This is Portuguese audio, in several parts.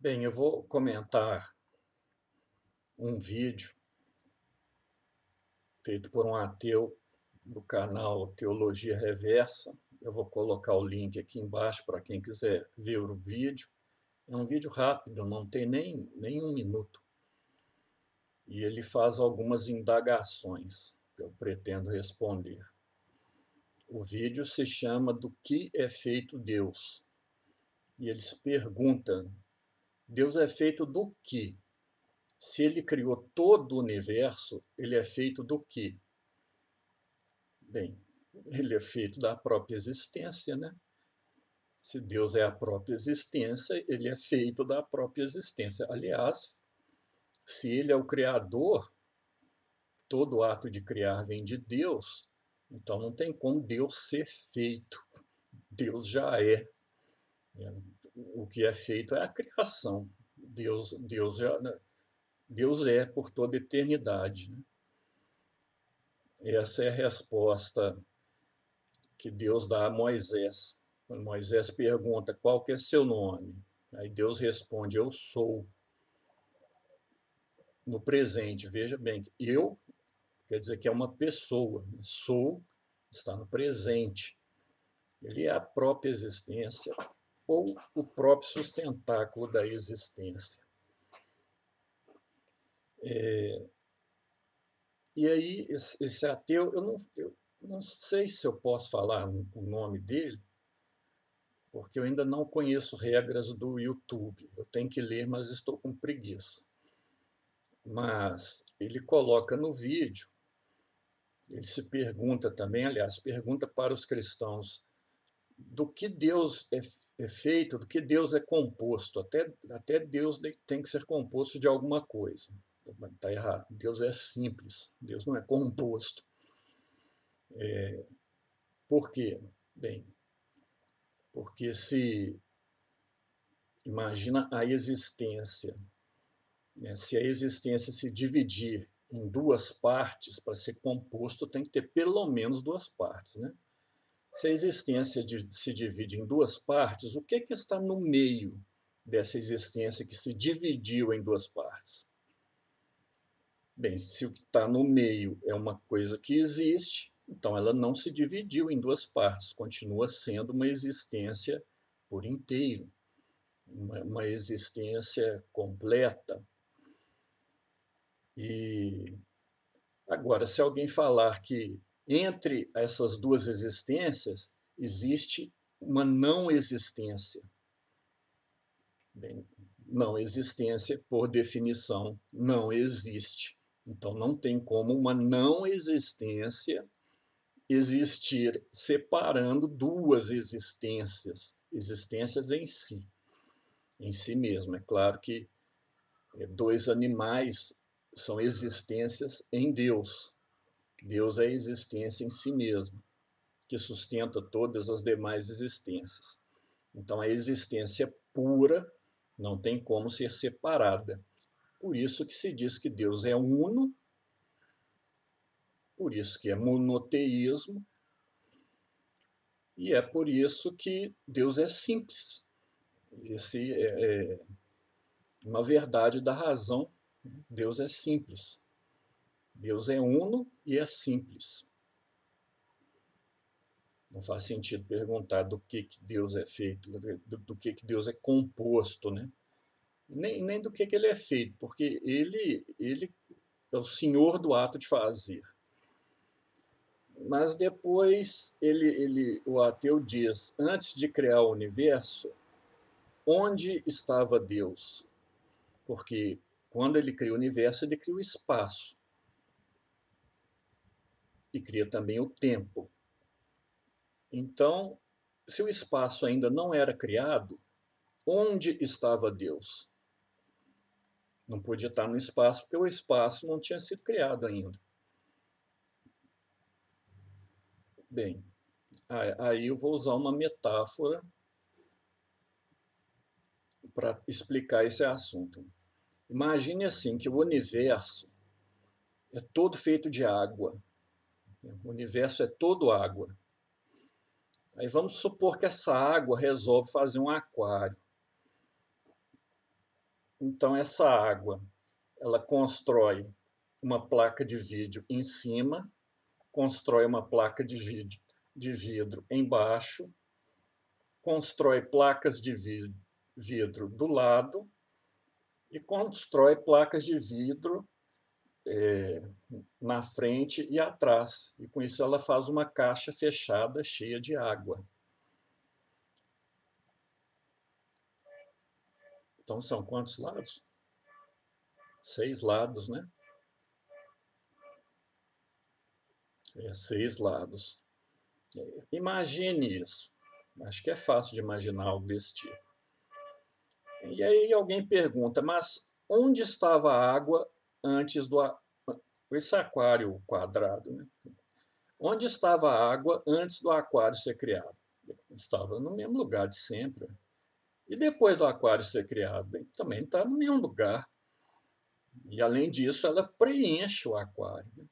Bem, eu vou comentar um vídeo feito por um ateu do canal Teologia Reversa. Eu vou colocar o link aqui embaixo para quem quiser ver o vídeo. É um vídeo rápido, não tem nem um minuto. E ele faz algumas indagações que eu pretendo responder. O vídeo se chama Do que é feito Deus? E ele se pergunta, Deus é feito do quê? Se ele criou todo o universo, ele é feito do quê? Bem, ele é feito da própria existência, né? Se Deus é a própria existência, ele é feito da própria existência. Aliás, se ele é o Criador, todo ato de criar vem de Deus, então não tem como Deus ser feito. Deus já é. O que é feito é a criação. Deus é por toda eternidade, né? Essa é a resposta que Deus dá a Moisés. Quando Moisés pergunta qual que é seu nome, aí Deus responde, eu sou. No presente, veja bem, eu quer dizer que é uma pessoa, sou está no presente. Ele é a própria existência ou o próprio sustentáculo da existência. E aí, esse ateu, eu não sei se eu posso falar o nome dele, porque eu ainda não conheço regras do YouTube. Eu tenho que ler, mas estou com preguiça. Mas ele coloca no vídeo, ele se pergunta também, aliás, pergunta para os cristãos do que Deus é feito, do que Deus é composto. Até Deus tem que ser composto de alguma coisa. Está errado. Deus é simples, Deus não é composto. Por quê? Bem, porque se imagina a existência, né? Se a existência se dividir em duas partes, para ser composto tem que ter pelo menos duas partes, né? Se a existência se divide em duas partes, o que está no meio dessa existência que se dividiu em duas partes? Bem, se o que está no meio é uma coisa que existe, então ela não se dividiu em duas partes, continua sendo uma existência por inteiro, uma existência completa. E agora, se alguém falar que entre essas duas existências existe uma não existência, bem, não existência, por definição, não existe. Então, não tem como uma não existência existir separando duas existências, existências em si mesmo. É claro que dois animais são existências em Deus. Deus é a existência em si mesmo, que sustenta todas as demais existências. Então, a existência pura não tem como ser separada. Por isso que se diz que Deus é uno, por isso que é monoteísmo, e é por isso que Deus é simples. Esse é uma verdade da razão. Deus é simples. Deus é uno e é simples. Não faz sentido perguntar do que Deus é feito, do que Deus é composto, né? Nem do que ele é feito, porque ele é o senhor do ato de fazer. Mas depois o ateu diz, antes de criar o universo, onde estava Deus? Porque quando ele cria o universo, ele cria o espaço. E cria também o tempo. Então, se o espaço ainda não era criado, onde estava Deus? Não podia estar no espaço, porque o espaço não tinha sido criado ainda. Bem, aí eu vou usar uma metáfora para explicar esse assunto. Imagine assim que o universo é todo feito de água. O universo é todo água. Aí vamos supor que essa água resolve fazer um aquário. Então essa água, ela constrói uma placa de vídeo em cima, constrói uma placa de vidro embaixo, constrói placas de vidro do lado e constrói placas de vidro na frente e atrás. E com isso ela faz uma caixa fechada cheia de água. Então são quantos lados? 6 lados, né? 6 lados. Imagine isso. Acho que é fácil de imaginar algo desse tipo. E aí alguém pergunta, mas onde estava a água antes do esse aquário quadrado, né? Onde estava a água antes do aquário ser criado? Estava no mesmo lugar de sempre. E depois do aquário ser criado? Bem, também está no mesmo lugar. E além disso, ela preenche o aquário, né?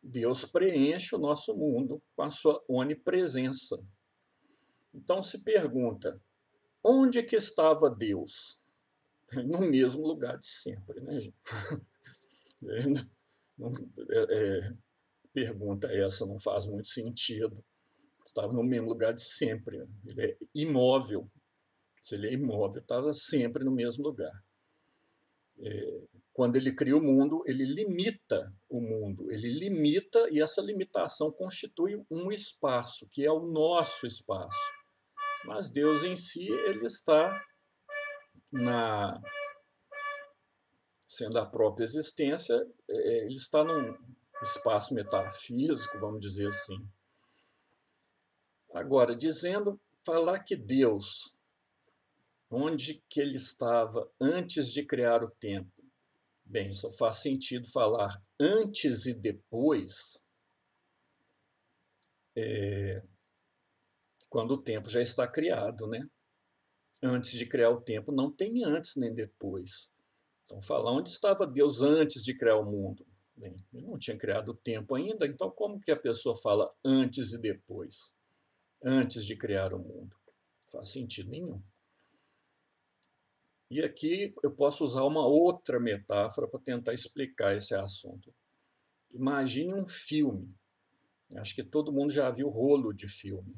Deus preenche o nosso mundo com a sua onipresença. Então se pergunta, onde que estava Deus? No mesmo lugar de sempre, né, gente? Pergunta essa não faz muito sentido. Estava no mesmo lugar de sempre. Ele é imóvel. Se ele é imóvel, estava sempre no mesmo lugar. Quando ele cria o mundo, ele limita o mundo. Ele limita, e essa limitação constitui um espaço, que é o nosso espaço. Mas Deus em si, ele está sendo a própria existência, ele está num espaço metafísico, vamos dizer assim. Agora, falar que Deus, onde que ele estava antes de criar o tempo? Bem, só faz sentido falar antes e depois, quando o tempo já está criado, né? Antes de criar o tempo, não tem antes nem depois. Então, falar onde estava Deus antes de criar o mundo? Bem, ele não tinha criado o tempo ainda, então como que a pessoa fala antes e depois? Antes de criar o mundo? Não faz sentido nenhum. E aqui eu posso usar uma outra metáfora para tentar explicar esse assunto. Imagine um filme. Acho que todo mundo já viu rolo de filme.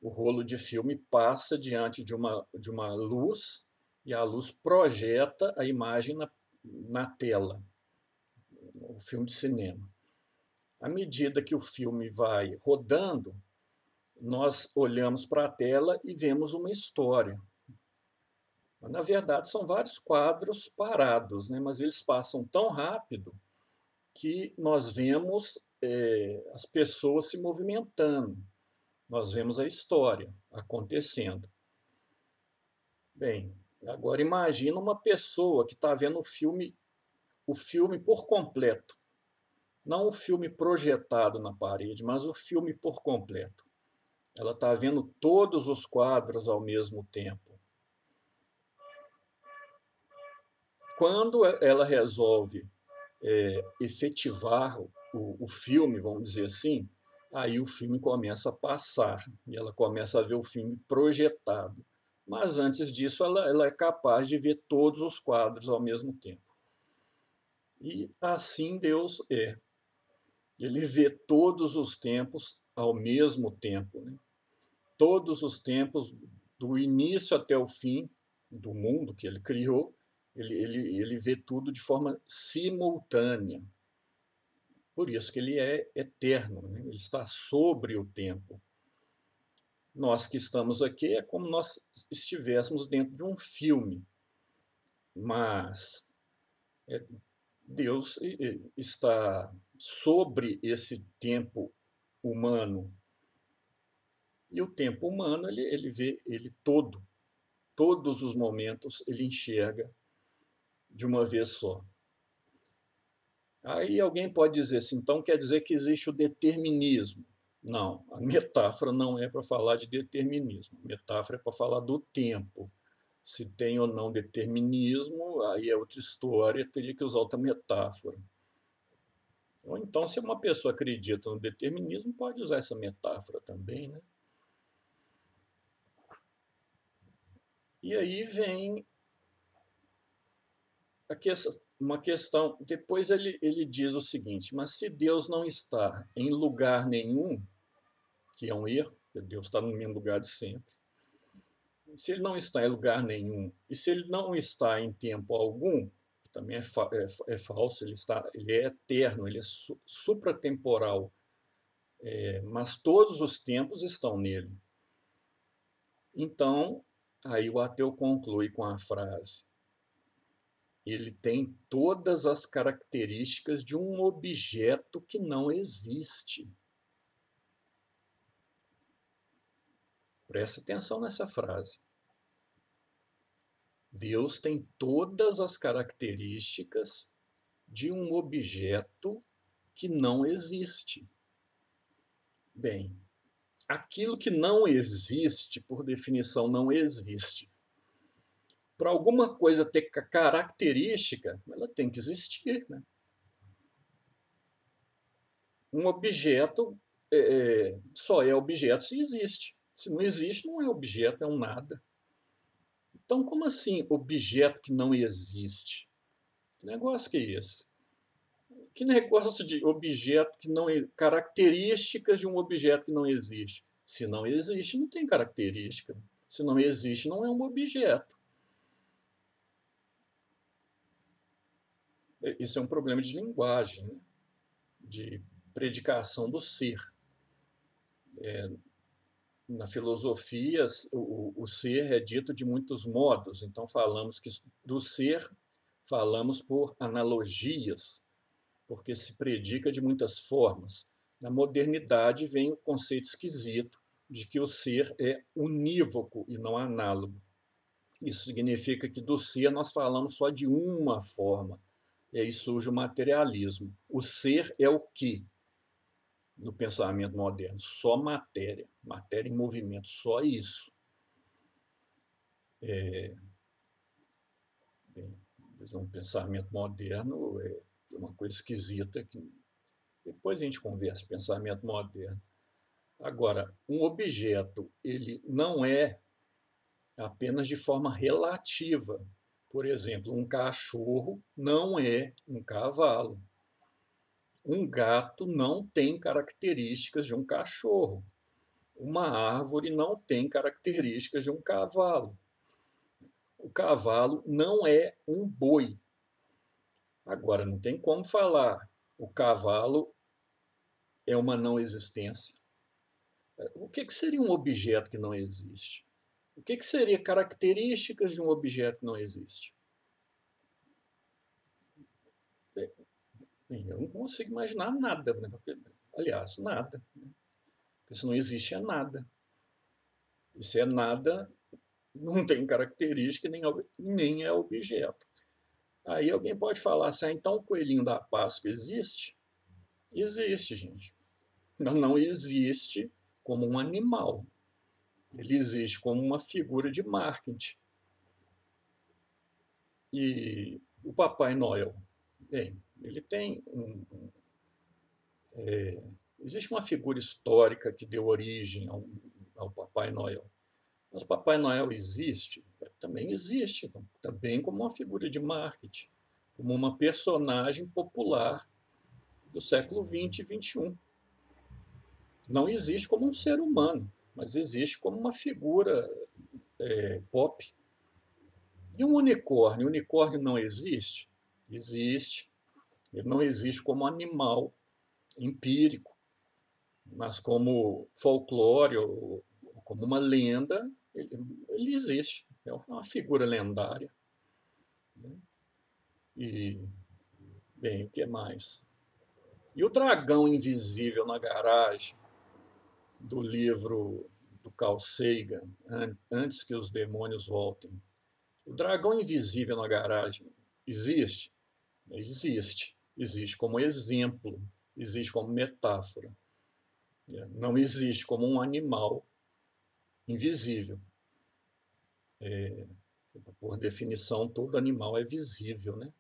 O rolo de filme passa diante de uma luz e a luz projeta a imagem na tela, o filme de cinema. À medida que o filme vai rodando, nós olhamos para a tela e vemos uma história. Mas, na verdade, são vários quadros parados, né? Mas eles passam tão rápido que nós vemos as pessoas se movimentando, nós vemos a história acontecendo. Bem, agora imagina uma pessoa que está vendo o filme por completo. Não o filme projetado na parede, mas o filme por completo. Ela está vendo todos os quadros ao mesmo tempo. Quando ela resolve efetivar o filme, vamos dizer assim, aí o filme começa a passar e ela começa a ver o filme projetado. Mas antes disso, ela é capaz de ver todos os quadros ao mesmo tempo. E assim Deus é. Ele vê todos os tempos ao mesmo tempo, né? Todos os tempos, do início até o fim do mundo que ele criou, ele vê tudo de forma simultânea. Por isso que ele é eterno, né? Ele está sobre o tempo. Nós que estamos aqui é como nós estivéssemos dentro de um filme, mas Deus está sobre esse tempo humano. E o tempo humano, ele vê ele todos os momentos ele enxerga de uma vez só. Aí alguém pode dizer assim, então quer dizer que existe o determinismo. Não, a metáfora não é para falar de determinismo. A metáfora é para falar do tempo. Se tem ou não determinismo, aí é outra história, teria que usar outra metáfora. Ou então, se uma pessoa acredita no determinismo, pode usar essa metáfora também, né? E aí vem uma questão. Depois ele diz o seguinte: mas se Deus não está em lugar nenhum, que é um erro, porque Deus está no mesmo lugar de sempre. Se ele não está em lugar nenhum, e se ele não está em tempo algum, que também é falso, ele é eterno, ele é supratemporal, mas todos os tempos estão nele. Então, aí o ateu conclui com a frase: ele tem todas as características de um objeto que não existe. Presta atenção nessa frase. Deus tem todas as características de um objeto que não existe. Bem, aquilo que não existe, por definição, não existe. Para alguma coisa ter característica, ela tem que existir, né? Um objeto só é objeto se existe. Se não existe, não é objeto, é um nada. Então, como assim objeto que não existe? Que negócio que é esse? Que negócio de objeto que não... Características de um objeto que não existe. Se não existe, não tem característica. Se não existe, não é um objeto. Isso é um problema de linguagem, né? De predicação do ser. Na filosofia, o ser é dito de muitos modos. Então, falamos que do ser, falamos por analogias, porque se predica de muitas formas. Na modernidade vem o conceito esquisito de que o ser é unívoco e não análogo. Isso significa que do ser nós falamos só de uma forma. E aí surge o materialismo. O ser é o que no pensamento moderno? Só matéria. Matéria em movimento, só isso. Um pensamento moderno é uma coisa esquisita que depois a gente conversa, pensamento moderno. Agora, um objeto, ele não é apenas de forma relativa. Por exemplo, um cachorro não é um cavalo. Um gato não tem características de um cachorro. Uma árvore não tem características de um cavalo. O cavalo não é um boi. Agora, não tem como falar o cavalo é uma não existência. O que seria um objeto que não existe? O que seria características de um objeto que não existe? Eu não consigo imaginar nada, né? Aliás, nada. Porque se não existe, é nada. E se é nada, não tem característica nem é objeto. Aí alguém pode falar assim, então o coelhinho da Páscoa existe? Existe, gente. Mas não existe como um animal. Ele existe como uma figura de marketing. E o Papai Noel, bem, ele tem existe uma figura histórica que deu origem ao Papai Noel. Mas o Papai Noel existe? Também existe, também como uma figura de marketing, como uma personagem popular do século XX e XXI. Não existe como um ser humano, mas existe como uma figura pop. E um unicórnio? O unicórnio não existe? Existe. Ele não existe como animal empírico, mas como folclore ou como uma lenda, ele existe. É uma figura lendária. E, bem, o que mais? E o dragão invisível na garagem do livro do Carl Sagan, Antes que os Demônios Voltem. O dragão invisível na garagem existe? Existe. Existe como exemplo, existe como metáfora. Não existe como um animal invisível. Por definição, todo animal é visível, né?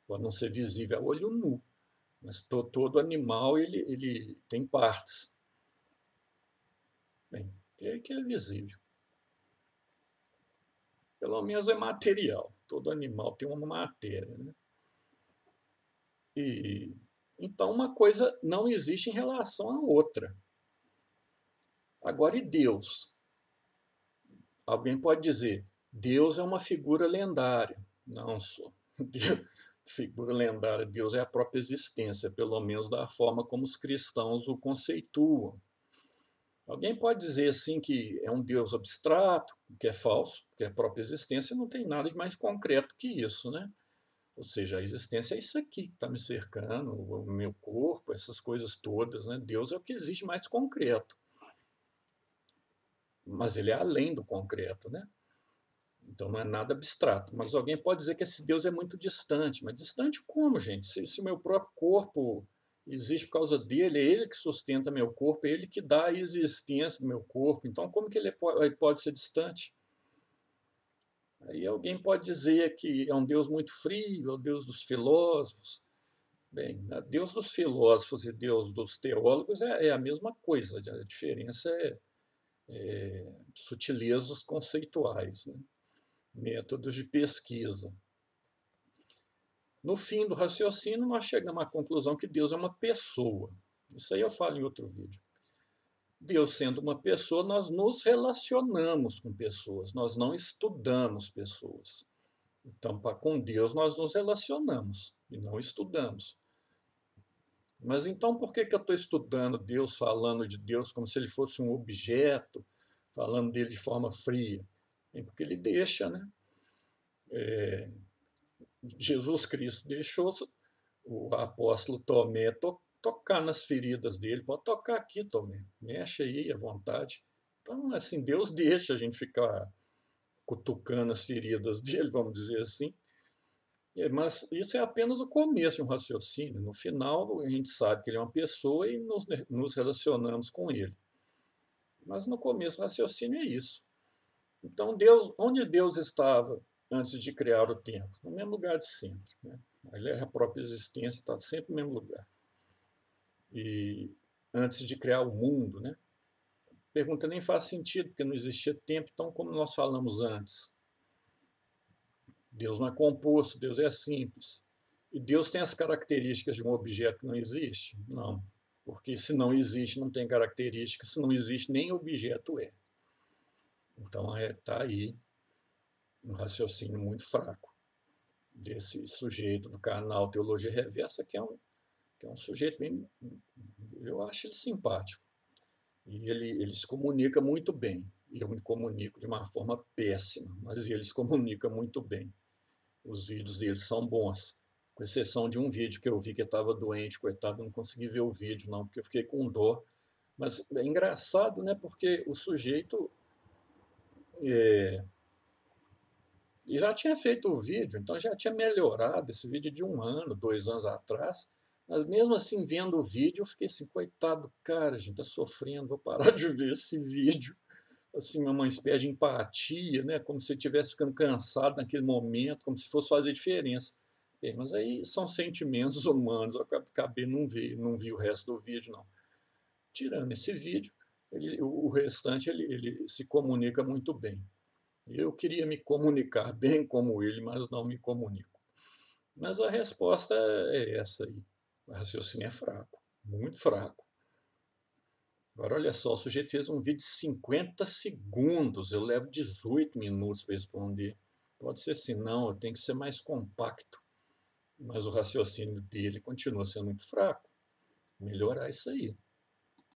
Pode não ser visível a olho nu, mas todo animal ele tem partes. Bem, que é visível. Pelo menos é material. todo animal tem uma matéria, né? E, então, uma coisa não existe em relação à outra. Agora, e Deus? Alguém pode dizer, Deus é uma figura lendária. Não, sou. Figura lendária, Deus é a própria existência, pelo menos da forma como os cristãos o conceituam. Alguém pode dizer assim que é um Deus abstrato, que é falso, porque a própria existência não tem nada de mais concreto que isso, né? Ou seja, a existência é isso aqui que está me cercando, o meu corpo, essas coisas todas, né? Deus é o que existe mais concreto. Mas ele é além do concreto, né? Então não é nada abstrato. Mas alguém pode dizer que esse Deus é muito distante. Mas distante como, gente? Se o meu próprio corpo existe por causa dele, é ele que sustenta meu corpo, é ele que dá a existência do meu corpo. Então como que ele pode ser distante? Aí alguém pode dizer que é um Deus muito frio, é o Deus dos filósofos. Bem, Deus dos filósofos e Deus dos teólogos é a mesma coisa, a diferença é sutilezas conceituais, né? Métodos de pesquisa. No fim do raciocínio, nós chegamos à conclusão que Deus é uma pessoa. Isso aí eu falo em outro vídeo. Deus sendo uma pessoa, nós nos relacionamos com pessoas, nós não estudamos pessoas. Então, com Deus, nós nos relacionamos e não estudamos. Mas então, por que eu estou estudando Deus, falando de Deus como se ele fosse um objeto, falando dele de forma fria? Porque ele deixa, né? Jesus Cristo deixou o apóstolo Tomé tocar nas feridas dele. Pode tocar aqui, Tomé. Mexe aí à vontade. Então, assim, Deus deixa a gente ficar cutucando as feridas dele, vamos dizer assim. Mas isso é apenas o começo de um raciocínio. No final, a gente sabe que ele é uma pessoa e nos relacionamos com ele. Mas no começo do raciocínio é isso. Então, Deus, onde Deus estava antes de criar o tempo? No mesmo lugar de sempre, né? Ele é a própria existência, está sempre no mesmo lugar. E antes de criar o mundo, né? A pergunta nem faz sentido, porque não existia tempo, então como nós falamos antes, Deus não é composto, Deus é simples. E Deus tem as características de um objeto que não existe? Não, porque se não existe, não tem características, se não existe, nem objeto é. Então está aí um raciocínio muito fraco desse sujeito do canal Teologia Reversa, que é um sujeito bem, eu acho ele simpático. E ele se comunica muito bem. E eu me comunico de uma forma péssima, mas ele se comunica muito bem. Os vídeos dele são bons, com exceção de um vídeo que eu vi que estava doente, coitado, não consegui ver o vídeo não, porque eu fiquei com dor. Mas é engraçado, né? Porque o sujeito já tinha feito o vídeo, então já tinha melhorado esse vídeo de 1 ano, 2 anos atrás. Mas mesmo assim, vendo o vídeo, eu fiquei assim, coitado do cara, gente, tá sofrendo, vou parar de ver esse vídeo. Assim, uma espécie de empatia, né? Como se estivesse ficando cansado naquele momento, como se fosse fazer diferença. Bem, mas aí são sentimentos humanos, eu acabei não vi o resto do vídeo, não. Tirando esse vídeo, o restante ele se comunica muito bem. Eu queria me comunicar bem como ele, mas não me comunico. Mas a resposta é essa aí. O raciocínio é fraco, muito fraco. Agora, olha só, o sujeito fez um vídeo de 50 segundos, eu levo 18 minutos para responder. Pode ser assim, não, eu tenho que ser mais compacto. Mas o raciocínio dele continua sendo muito fraco. Melhorar isso aí.